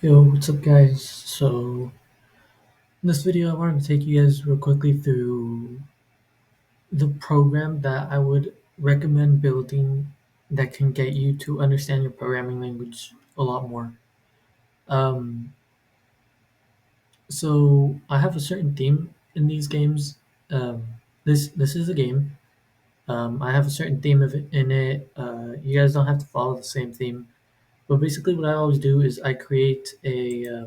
Yo, what's up, guys? So, in this video, I wanted to take you guys real quickly through the program that I would recommend building that can get you to understand your programming language a lot more. Um, so, I have a certain theme in these games. This is a game. I have a certain theme of it in it. You guys don't have to follow the same theme, but basically, what I always do is I create a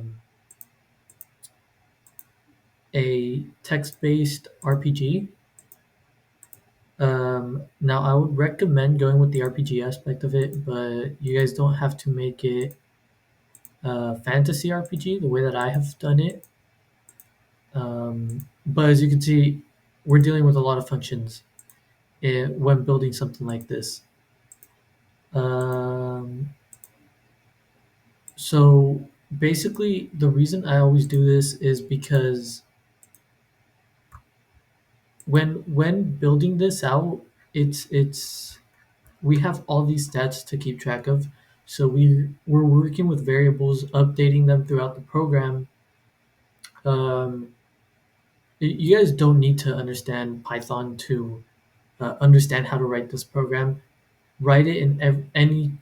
text-based RPG. Now, I would recommend going with the RPG aspect of it, but you guys don't have to make it a fantasy RPG the way that I have done it. But as you can see, we're dealing with a lot of functions when building something like this. Um, so basically, the reason I always do this is because when building this out, it's we have all these stats to keep track of. So we're working with variables, updating them throughout the program. Um, you guys don't need to understand Python to understand how to write this program. Write it in any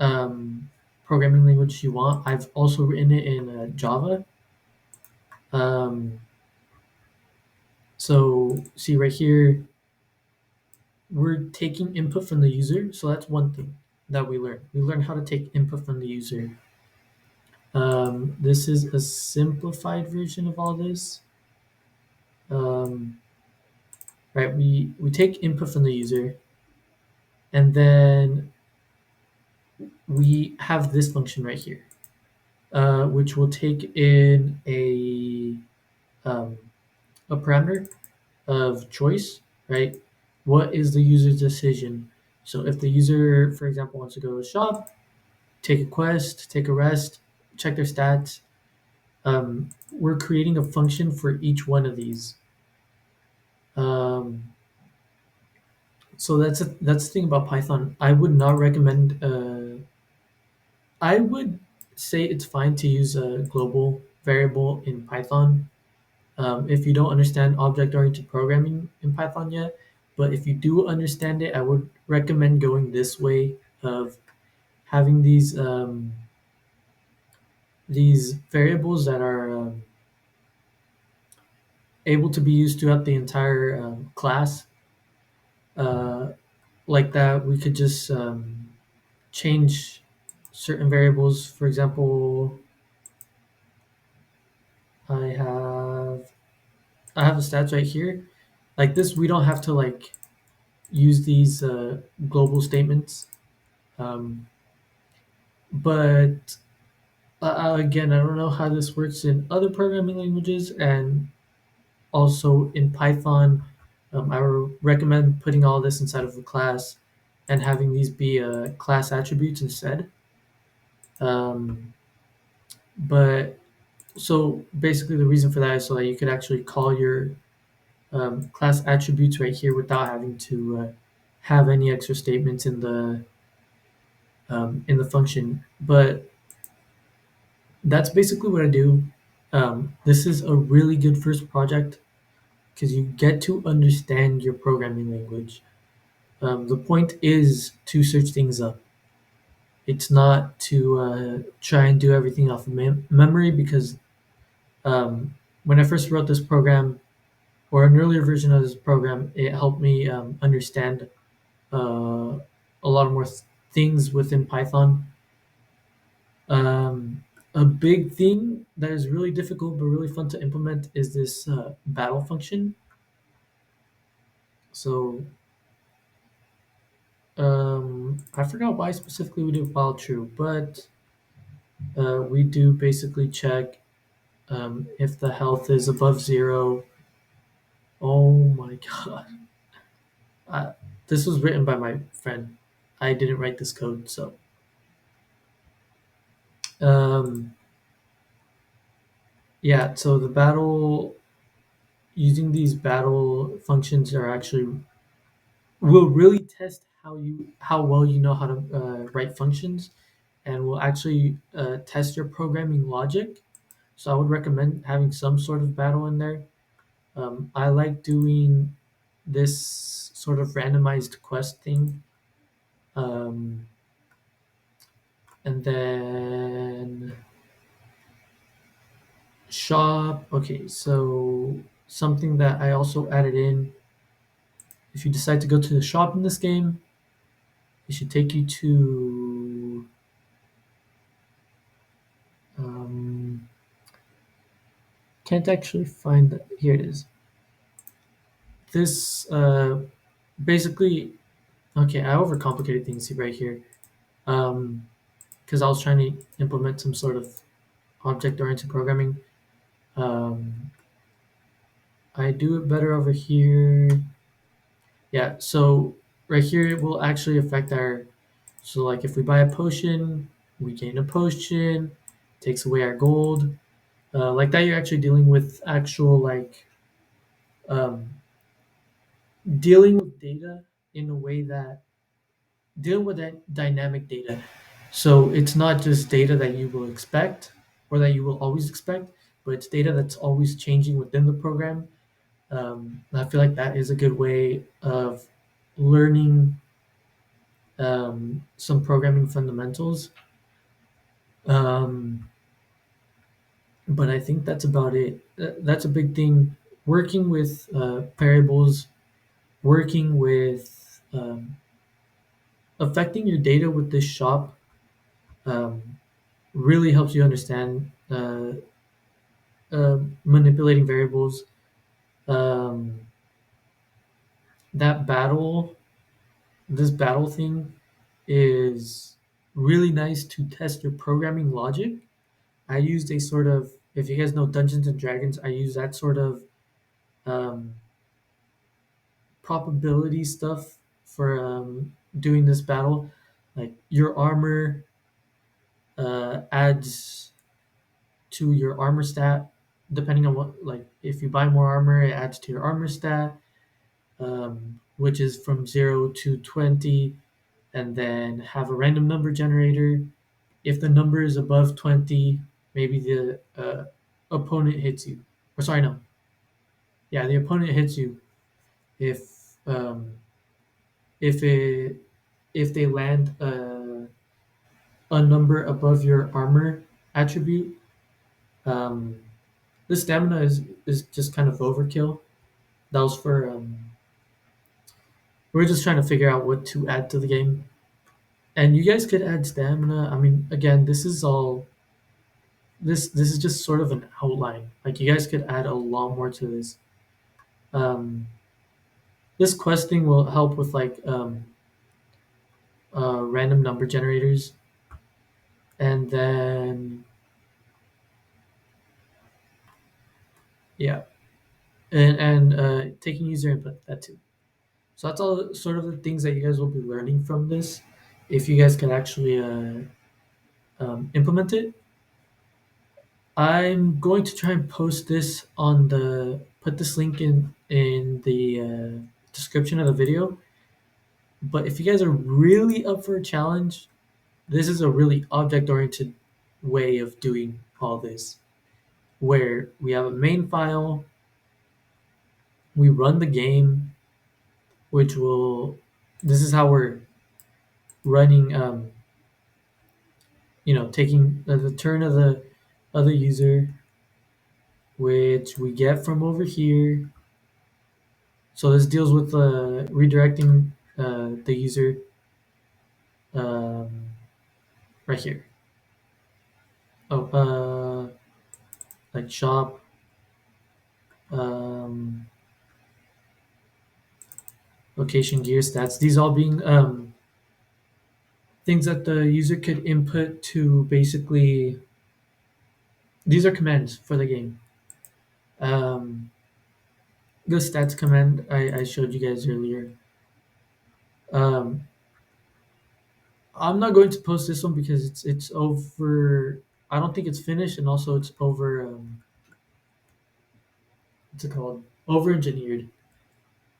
um, programming language you want. I've also written it in Java. Um, so see right here, we're taking input from the user. So that's one thing that we learn. We learn how to take input from the user. This is a simplified version of all this. Um, right, we take input from the user, and then we have this function right here, which will take in um, a parameter of choice, right? What is the user's decision? So if the user, for example, wants to go to the shop, take a quest, take a rest, check their stats, we're creating a function for each one of these. Um, So that's the thing about Python. I would not recommend. I would say it's fine to use a global variable in Python if you don't understand object-oriented programming in Python yet. But if you do understand it, I would recommend going this way of having these variables that are able to be used throughout the entire class. Uh, like that, we could just change certain variables. For example, I have I have the stats right here. Like this, we don't have to like use these global statements. Um, but again, I don't know how this works in other programming languages, and also in Python. I would recommend putting all this inside of a class and having these be class attributes instead. Um, but so basically, the reason for that is so that you could actually call your class attributes right here without having to have any extra statements in the function. But that's basically what I do. This is a really good first project because you get to understand your programming language. The point is to search things up. It's not to try and do everything off of memory because when I first wrote this program, or an earlier version of this program, it helped me understand uh, a lot more things within Python. Um, a big thing that is really difficult but really fun to implement is this battle function. So I forgot why specifically we do while true, but we do basically check if the health is above zero. Oh my god. I, this was written by my friend. I didn't write this code, so um, yeah. So the battle using these battle functions are actually will really test how well you know how to write functions and will actually test your programming logic. So I would recommend having some sort of battle in there. I like doing this sort of randomized quest thing. Um, and then shop. Okay, so something that I also added in, if you decide to go to the shop in this game, it should take you to um, can't actually find that. Here it is. This basically, okay, I overcomplicated things right here. Because I was trying to implement some sort of object-oriented programming. Um, I do it better over here. Yeah, so right here it will actually affect our. So like if we buy a potion, we gain a potion, takes away our gold. Like that, you're actually dealing with actual like um, dealing with data in a way that dealing with that dynamic data. So it's not just data that you will expect or that you will always expect, but it's data that's always changing within the program. I feel like that is a good way of learning some programming fundamentals. Um, but I think that's about it. That's a big thing. Working with variables, working with affecting your data with this shop um, really helps you understand manipulating variables. Um, that battle, this battle thing, is really nice to test your programming logic. I used a sort of, if you guys know Dungeons and Dragons, I use that sort of um, probability stuff for doing this battle. Like your armor adds to your armor stat, depending on what, like if you buy more armor, it adds to your armor stat, which is from 0 to 20, and then have a random number generator. If the number is above 20, maybe the opponent hits you. Or sorry, no. Yeah, the opponent hits you if if it if they land a number above your armor attribute. Um, the stamina is just kind of overkill. That was for we're just trying to figure out what to add to the game. And you guys could add stamina. I mean, again, this is just sort of an outline. Like you guys could add a lot more to this. Um, this questing will help with like random number generators, and then yeah, and taking user input that too. So that's all sort of the things that you guys will be learning from this. If you guys can actually implement it, I'm going to try and post this on the put this link in the description of the video. But if you guys are really up for a challenge, this is a really object oriented way of doing all this, where we have a main file, we run the game, which will. This is how we're running. Taking the turn of the other user, which we get from over here. So this deals with redirecting the user um, right here. Oh, like shop, um, location, gear, stats. These all being things that the user could input to basically. These are commands for the game. Um, the stats command I showed you guys earlier. Um, I'm not going to post this one because it's over. I don't think it's finished, and also it's over. What's it called? Over engineered.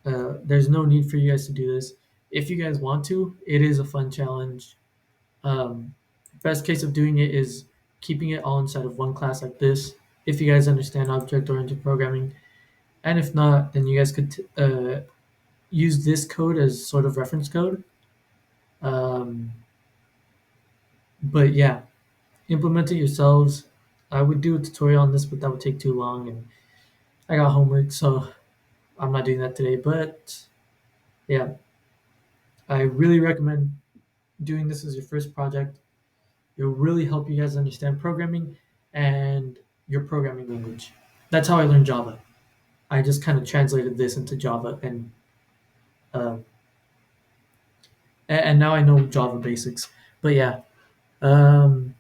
There's no need for you guys to do this. If you guys want to, it is a fun challenge. Um, Best case of doing it is keeping it all inside of one class like this, if you guys understand object-oriented programming. And if not, then you guys could use this code as sort of reference code. Um, but yeah, implement it yourselves. I would do a tutorial on this, but that would take too long, and I got homework, so I'm not doing that today. But yeah, I really recommend doing this as your first project. It'll really help you guys understand programming and your programming language. That's how I learned Java. I just kind of translated this into Java, uh, and now I know Java basics. But yeah, um,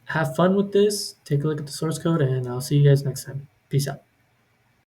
have fun with this. Take a look at the source code, and I'll see you guys next time. Peace out.